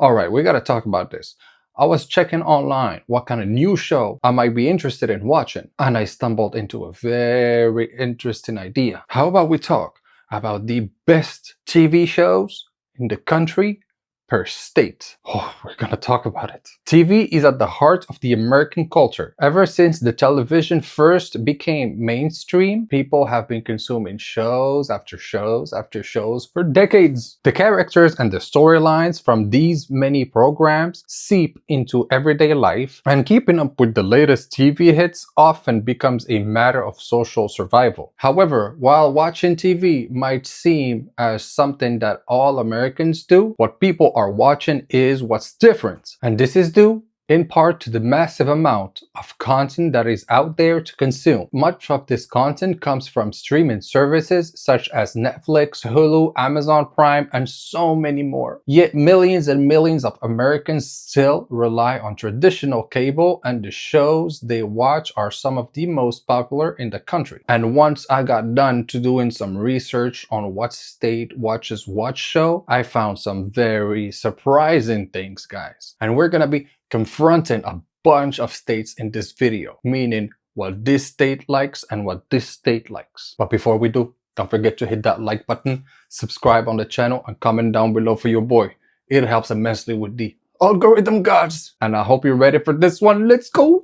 Alright, we gotta talk about this. I was checking online what kind of new show I might be interested in watching, and I stumbled into a very interesting idea. How about we talk about the best TV shows in the country per state? Oh, we're gonna talk about it. TV is at the heart of the American culture. Ever since the television first became mainstream, people have been consuming shows after shows after shows for decades. The characters and the storylines from these many programs seep into everyday life, and keeping up with the latest TV hits often becomes a matter of social survival. However, while watching TV might seem as something that all Americans do, what people are watching is what's different. And this is due in part to the massive amount of content that is out there to consume. Much of this content comes from streaming services such as Netflix, Hulu, Amazon Prime, and so many more. Yet millions and millions of Americans still rely on traditional cable, and the shows they watch are some of the most popular in the country. And once I got done to doing some research on what state watches what show, I found some very surprising things, guys. And we're gonna be confronting a bunch of states in this video, meaning what this state likes and what this state likes. But before we do, don't forget to hit that like button, subscribe on the channel, and comment down below for your boy. It helps immensely with the algorithm gods. And I hope you're ready for this one. Let's go!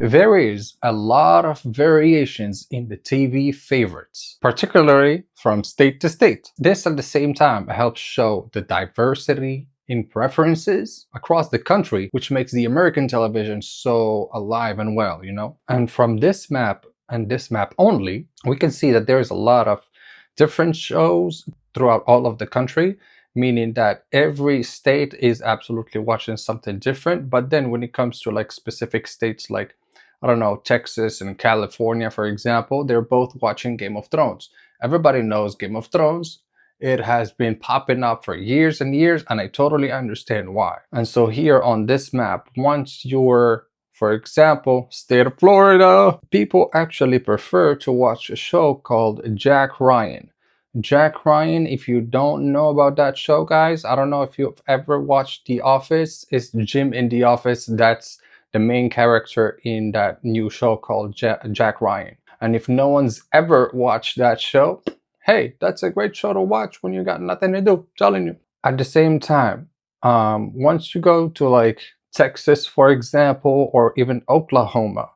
There is a lot of variations in the TV favorites, particularly from state to state. This at the same time helps show the diversity in preferences across the country, which makes the American television so alive and well, you know? And from this map and this map only, we can see that there's a lot of different shows throughout all of the country, meaning that every state is absolutely watching something different. But then when it comes to like specific states like, I don't know, Texas and California, for example, they're both watching Game of Thrones. Everybody knows Game of Thrones. It has been popping up for years and years, and I totally understand why. And so here on this map, once you're, for example, state of Florida, people actually prefer to watch a show called Jack Ryan. Jack Ryan, if you don't know about that show, guys, I don't know if you've ever watched The Office. It's Jim in The Office. That's the main character in that new show called Jack Ryan. And if no one's ever watched that show, hey, that's a great show to watch when you got nothing to do, I'm telling you. At the same time, once you go to like Texas, for example, or even Oklahoma,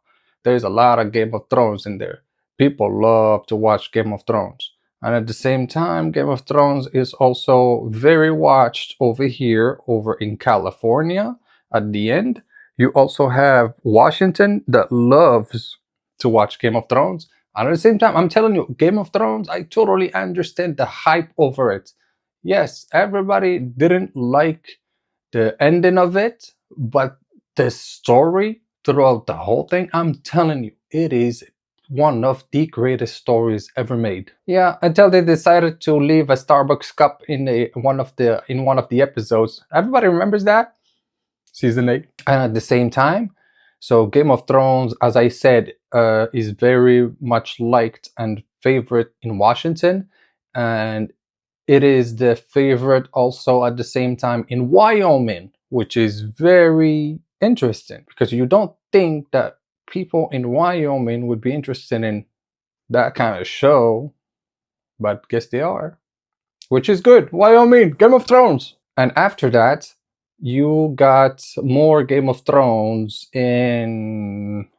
there's a lot of Game of Thrones in there. People love to watch Game of Thrones. And at the same time, Game of Thrones is also very watched over here, over in California at the end. You also have Washington that loves to watch Game of Thrones. And at the same time, I'm telling you, Game of Thrones, I totally understand the hype over it. Yes, everybody didn't like the ending of it, but the story throughout the whole thing, I'm telling you, it is one of the greatest stories ever made. Yeah, until they decided to leave a Starbucks cup in one of the episodes. Everybody remembers that? Season 8. And at the same time, so Game of Thrones, as I said, is very much liked and favorite in Washington, and it is the favorite also at the same time in Wyoming, which is very interesting because you don't think that people in Wyoming would be interested in that kind of show, but guess they are, which is good. Wyoming, Game of Thrones. And after that, you got more Game of Thrones in,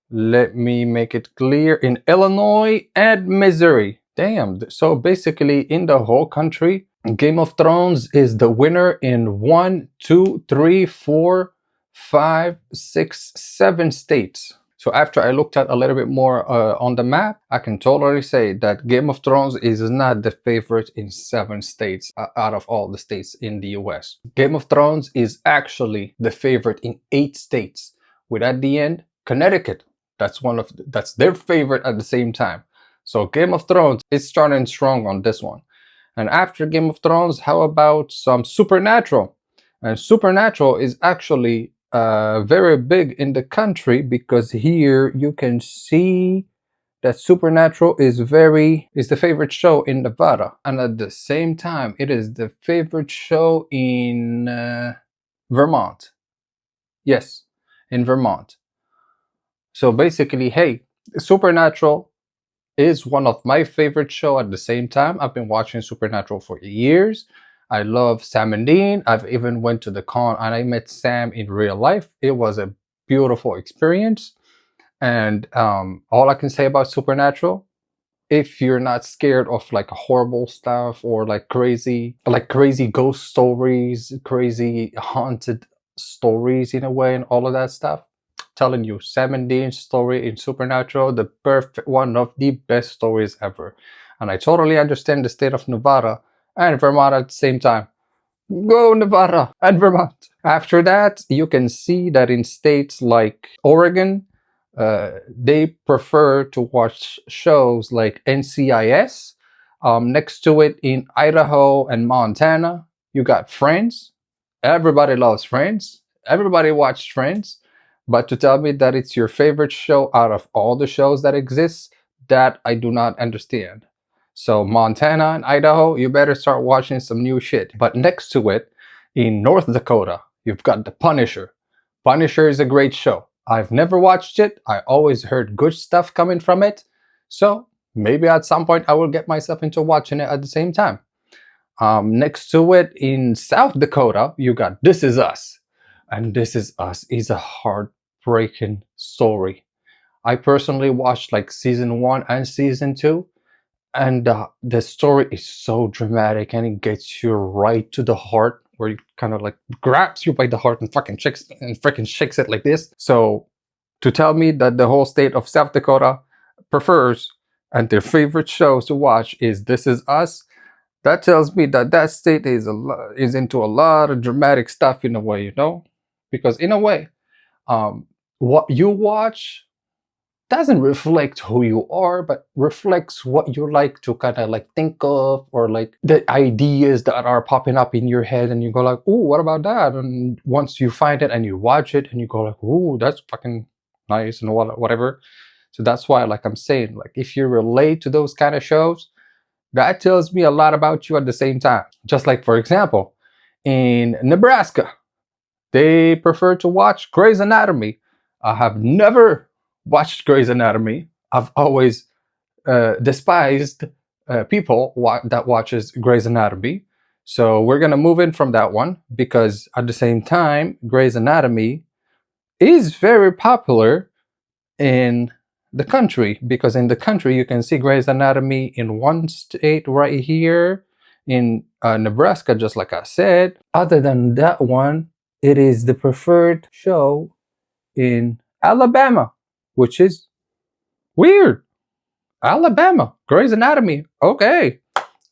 let me make it clear, in Illinois and Missouri. Damn, so basically in the whole country, Game of Thrones is the winner in 1, 2, 3, 4, 5, 6, 7 states. So after I looked at a little bit more on the map, I can totally say that Game of Thrones is not the favorite in 7 states out of all the states in the US. Game of Thrones is actually the favorite in 8 states, with at the end, Connecticut. That's their favorite at the same time. So Game of Thrones is starting strong on this one. And after Game of Thrones, how about some Supernatural? And Supernatural is actually very big in the country because here you can see that Supernatural is the favorite show in Nevada, and at the same time, it is the favorite show in Vermont. Yes, in Vermont. So basically, hey, Supernatural is one of my favorite show at the same time. I've been watching Supernatural for years. I love Sam and Dean. I've even went to the con and I met Sam in real life. It was a beautiful experience. And all I can say about Supernatural, if you're not scared of like horrible stuff or like crazy ghost stories, crazy haunted stories in a way, and all of that stuff, telling you, Sam and Dean's story in Supernatural, the perfect one of the best stories ever. And I totally understand the state of Nevada and Vermont at the same time. Go Nevada and Vermont. After that, you can see that in states like Oregon, they prefer to watch shows like NCIS. Next to it in Idaho and Montana, you got Friends. Everybody loves Friends. Everybody watched Friends. But to tell me that it's your favorite show out of all the shows that exist, that I do not understand. So Montana and Idaho, you better start watching some new shit. But next to it, in North Dakota, you've got The Punisher. Punisher is a great show. I've never watched it. I always heard good stuff coming from it. So maybe at some point I will get myself into watching it at the same time. Next to it in South Dakota, you got This Is Us. And This Is Us is a heartbreaking story. I personally watched like season 1 and season 2, and the story is so dramatic and it gets you right to the heart, where it kind of like grabs you by the heart and freaking shakes it like this. So to tell me that the whole state of South Dakota prefers and their favorite shows to watch is This Is Us, that tells me that that state is into a lot of dramatic stuff in a way, you know? Because in a way, what you watch doesn't reflect who you are, but reflects what you like to kind of like think of, or like the ideas that are popping up in your head, and you go like, "Ooh, what about that?" And once you find it and you watch it, and you go like, "Ooh, that's fucking nice," and whatever. So that's why, like I'm saying, like if you relate to those kind of shows, that tells me a lot about you at the same time. Just like, for example, in Nebraska, they prefer to watch Grey's Anatomy. I have never watched Grey's Anatomy. I've always despised people that watches Grey's Anatomy. So we're gonna move in from that one, because at the same time, Grey's Anatomy is very popular in the country, because in the country you can see Grey's Anatomy in one state right here in Nebraska, just like I said. Other than that one, it is the preferred show in Alabama, which is weird. Alabama, Grey's Anatomy, okay.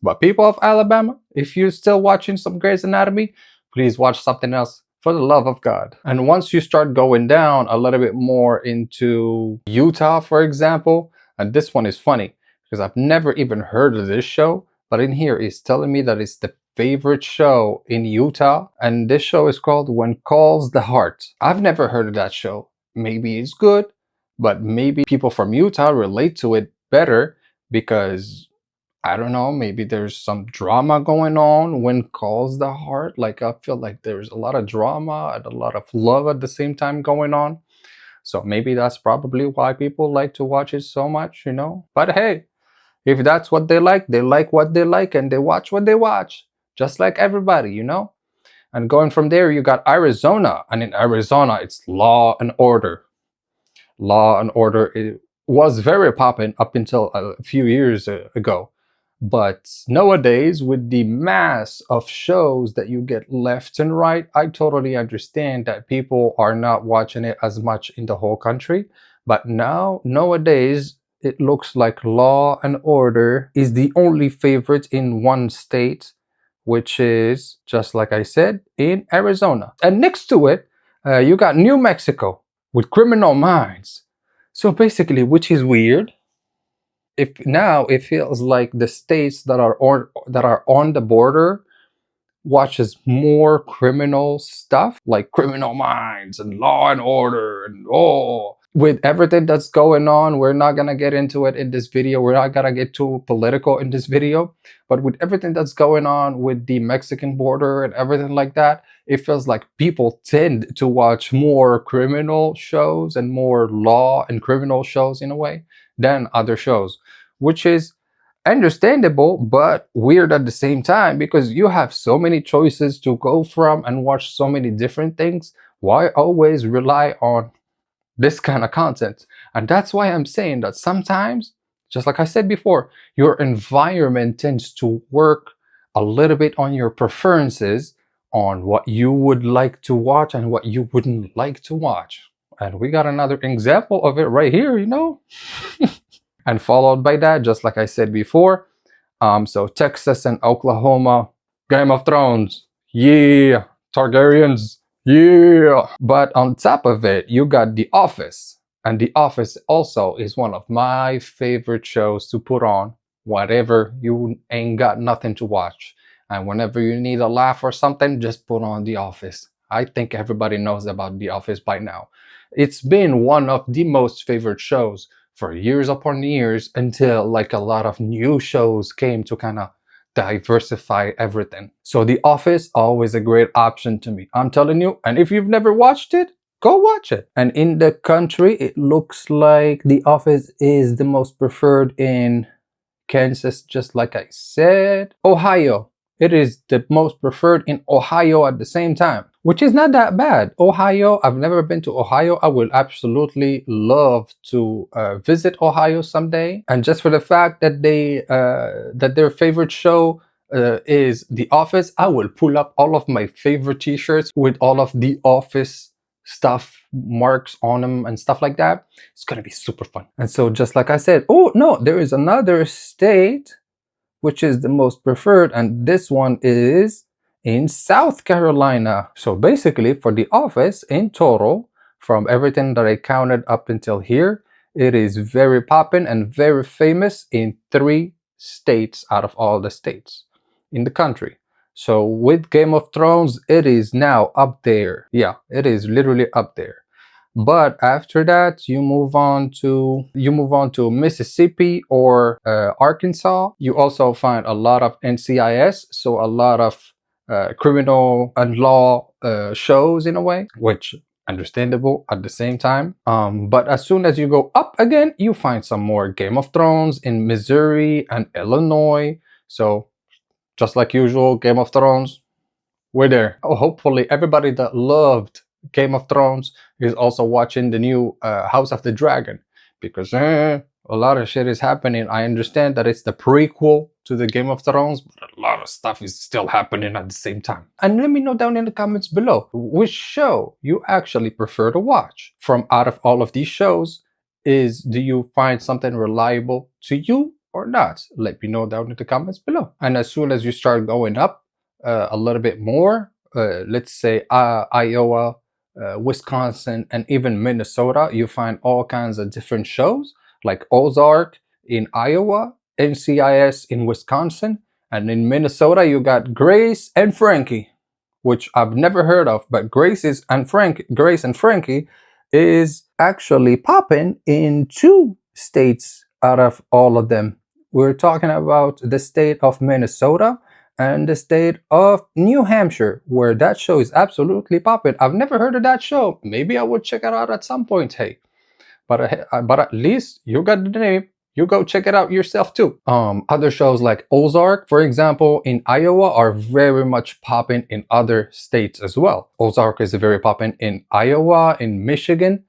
But people of Alabama, if you're still watching some Grey's Anatomy, please watch something else, for the love of God. And once you start going down a little bit more into Utah, for example, and this one is funny because I've never even heard of this show, but in here it's telling me that it's the favorite show in Utah, and this show is called When Calls the Heart. I've never heard of that show. Maybe it's good, but maybe people from Utah relate to it better, because I don't know, maybe there's some drama going on when calls the heart. Like I feel like there's a lot of drama and a lot of love at the same time going on. So maybe that's probably why people like to watch it so much, you know? But hey, if that's what they like what they like, and they watch what they watch, just like everybody, you know? And going from there, you got Arizona. And in Arizona, it's Law and Order. Law and Order, it was very popping up until a few years ago. But nowadays, with the mass of shows that you get left and right, I totally understand that people are not watching it as much in the whole country. But nowadays, it looks like Law and Order is the only favorite in one state, which is, just like I said, in Arizona. And next to it, you got New Mexico with Criminal Minds. So basically, which is weird, if now it feels like the states that are on the border watches more criminal stuff, like Criminal Minds and Law and Order, and with everything that's going on, we're not gonna get into it in this video. We're not gonna get too political in this video, but with everything that's going on with the Mexican border and everything like that, it feels like people tend to watch more criminal shows and more law and criminal shows in a way than other shows, which is understandable but weird at the same time, because you have so many choices to go from and watch so many different things. Why always rely on this kind of content? And that's why I'm saying that sometimes, just like I said before, your environment tends to work a little bit on your preferences, on what you would like to watch and what you wouldn't like to watch. And we got another example of it right here, you know. And followed by that, just like I said before, so Texas and Oklahoma, Game of Thrones, yeah, Targaryens, yeah. But on top of it, you got The Office. And The Office also is one of my favorite shows to put on whatever you ain't got nothing to watch. And whenever you need a laugh or something, just put on The Office. I think everybody knows about The Office by now. It's been one of the most favorite shows for years upon years, until like a lot of new shows came to kind of diversify everything. So The Office, always a great option to me, I'm telling you. And if you've never watched it, go watch it. And in the country, it looks like The Office is the most preferred in Kansas, just like I said. Ohio, it is the most preferred in Ohio at the same time, which is not that bad. Ohio, I've never been to Ohio. I would absolutely love to visit Ohio someday. And just for the fact that that their favorite show is The Office, I will pull up all of my favorite t-shirts with all of The Office stuff, marks on them and stuff like that. It's gonna be super fun. And so, just like I said, oh no, there is another state which is the most preferred, and this one is in South Carolina. So basically, for The Office in total, from everything that I counted up until here, it is very poppin' and very famous in 3 states out of all the states in the country. So with Game of Thrones, it is now up there. Yeah, it is literally up there. But after that, you move on to Mississippi or Arkansas. You also find a lot of NCIS, so a lot of criminal and law shows in a way, which understandable at the same time. But as soon as you go up again, you find some more Game of Thrones in Missouri and Illinois. So just like usual, Game of Thrones, we're there. Oh, hopefully everybody that loved Game of Thrones is also watching the new House of the Dragon, because a lot of shit is happening. I understand that it's the prequel to the Game of Thrones, but a lot of stuff is still happening at the same time. And let me know down in the comments below which show you actually prefer to watch. From out of all of these shows, do you find something reliable to you or not? Let me know down in the comments below. And as soon as you start going up a little bit more, let's say Iowa, Wisconsin, and even Minnesota, you find all kinds of different shows like Ozark in Iowa, NCIS in Wisconsin, and in Minnesota you got Grace and Frankie, which I've never heard of, but Grace and Frankie is actually popping in 2 states out of all of them. We're talking about the state of Minnesota and the state of New Hampshire, where that show is absolutely popping. I've never heard of that show. Maybe I would check it out at some point, hey. But at least you got the name. You go check it out yourself too. Other shows like Ozark, for example, in Iowa are very much popping in other states as well. Ozark is very popping in Iowa, in Michigan,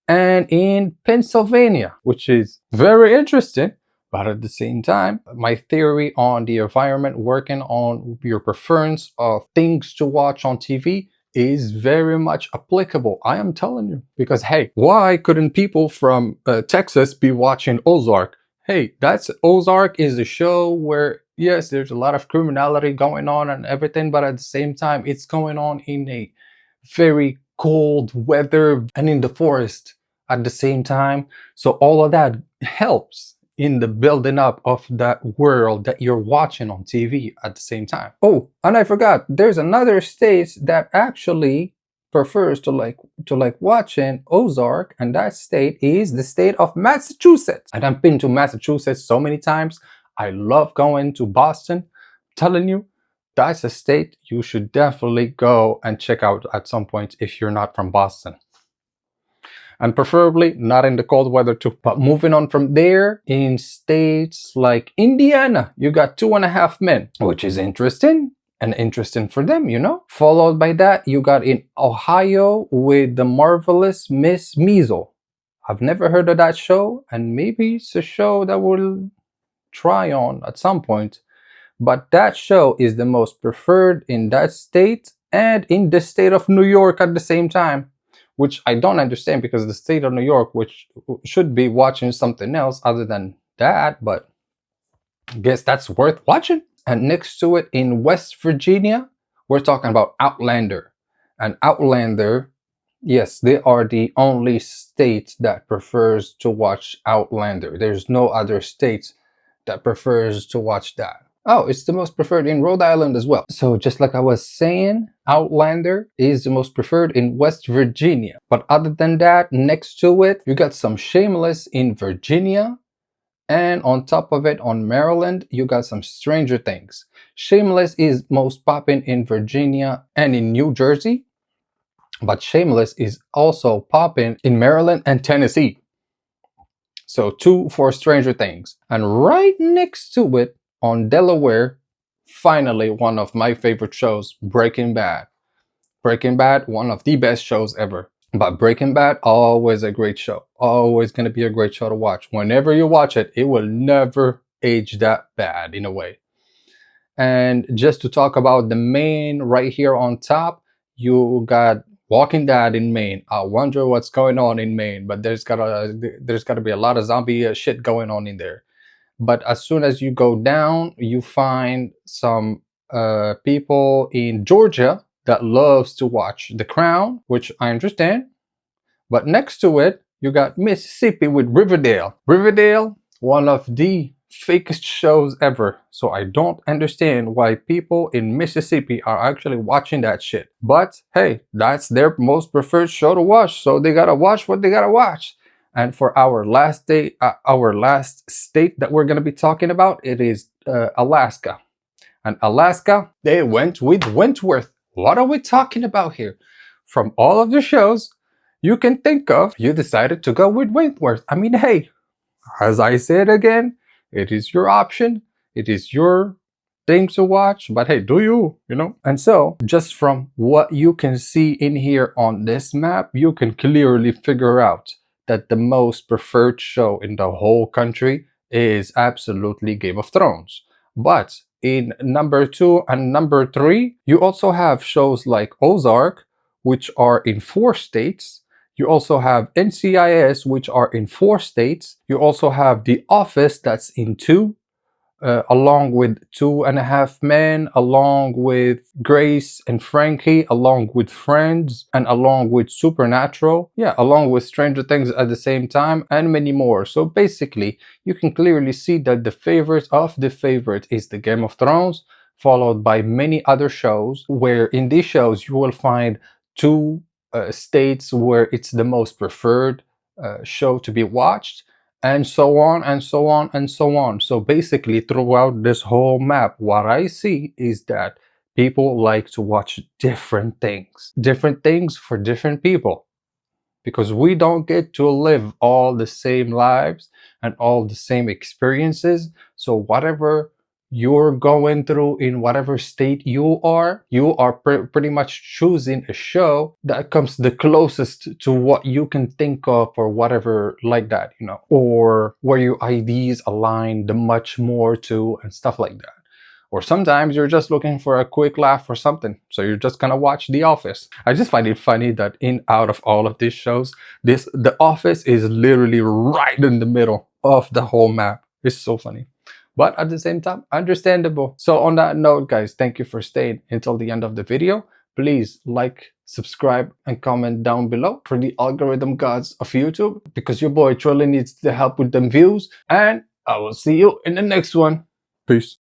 and in Pennsylvania, which is very interesting. But at the same time, my theory on the environment working on your preference of things to watch on TV is very much applicable. I am telling you. Because hey, why couldn't people from Texas be watching Ozark? Hey, Ozark is a show where, yes, there's a lot of criminality going on and everything, but at the same time, it's going on in a very cold weather and in the forest at the same time. So all of that helps in the building up of that world that you're watching on TV at the same time. Oh, and I forgot, there's another state that actually prefers to like watching Ozark, and that state is the state of Massachusetts. And I've been to Massachusetts so many times. I love going to Boston. I'm telling you, that's a state you should definitely go and check out at some point if you're not from Boston. And preferably not in the cold weather too. But moving on from there, in states like Indiana, you got Two and a Half Men, which is interesting and interesting for them, you know. Followed by that, you got in Ohio with The Marvelous Miss Maisel. I've never heard of that show, and maybe it's a show that we'll try on at some point. But that show is the most preferred in that state and in the state of New York at the same time, which I don't understand because the state of New York, which should be watching something else other than that, but I guess that's worth watching. And next to it in West Virginia, we're talking about Outlander. And Outlander, yes, they are the only state that prefers to watch Outlander. There's no other state that prefers to watch that. Oh, it's the most preferred in Rhode Island as well. So just like I was saying, Outlander is the most preferred in West Virginia. But other than that, next to it, you got some Shameless in Virginia. And on top of it, on Maryland, you got some Stranger Things. Shameless is most popping in Virginia and in New Jersey. But Shameless is also popping in Maryland and Tennessee. So 2 for Stranger Things. And right next to it, on Delaware, finally one of my favorite shows, Breaking Bad. Breaking Bad, one of the best shows ever. But Breaking Bad, always a great show. Always going to be a great show to watch. Whenever you watch it, it will never age that bad in a way. And just to talk about the Maine right here on top, you got Walking Dead in Maine. I wonder what's going on in Maine, but there's gotta be a lot of zombie shit going on in there. But as soon as you go down, you find some people in Georgia that loves to watch The Crown, which I understand. But next to it, you got Mississippi with Riverdale. Riverdale, one of the fakest shows ever. So I don't understand why people in Mississippi are actually watching that shit. But hey, that's their most preferred show to watch. So they gotta watch what they gotta watch. And for our last day, our last state that we're gonna be talking about, it is Alaska. And Alaska, they went with Wentworth. What are we talking about here? From all of the shows you can think of, you decided to go with Wentworth. I mean, hey, as I said again, it is your option. It is your thing to watch, but hey, do you know? And so, just from what you can see in here on this map, you can clearly figure out that the most preferred show in the whole country is absolutely Game of Thrones. But in number 2 and number 3, you also have shows like Ozark, which are in 4 states. You also have NCIS, which are in 4 states. You also have The Office, that's in 2, along with Two and a Half Men, along with Grace and Frankie, along with Friends, and along with Supernatural. Yeah, along with Stranger Things at the same time, and many more. So basically, you can clearly see that the favorite of the favorite is the Game of Thrones, followed by many other shows, where in these shows you will find 2 states where it's the most preferred show to be watched, and so on and so on and so on. So basically, throughout this whole map, what I see is that people like to watch different things for different people, because we don't get to live all the same lives and all the same experiences. So whatever you're going through in whatever state you are pretty much choosing a show that comes the closest to what you can think of, or whatever like that, you know, or where your ideas align the much more to, and stuff like that. Or sometimes you're just looking for a quick laugh or something, so you're just gonna watch The Office. I just find it funny that out of all of these shows, The Office is literally right in the middle of the whole map. It's so funny, but at the same time, understandable. So on that note, guys, thank you for staying until the end of the video. Please like, subscribe, and comment down below for the algorithm gods of YouTube, because your boy truly needs the help with them views. And I will see you in the next one. Peace.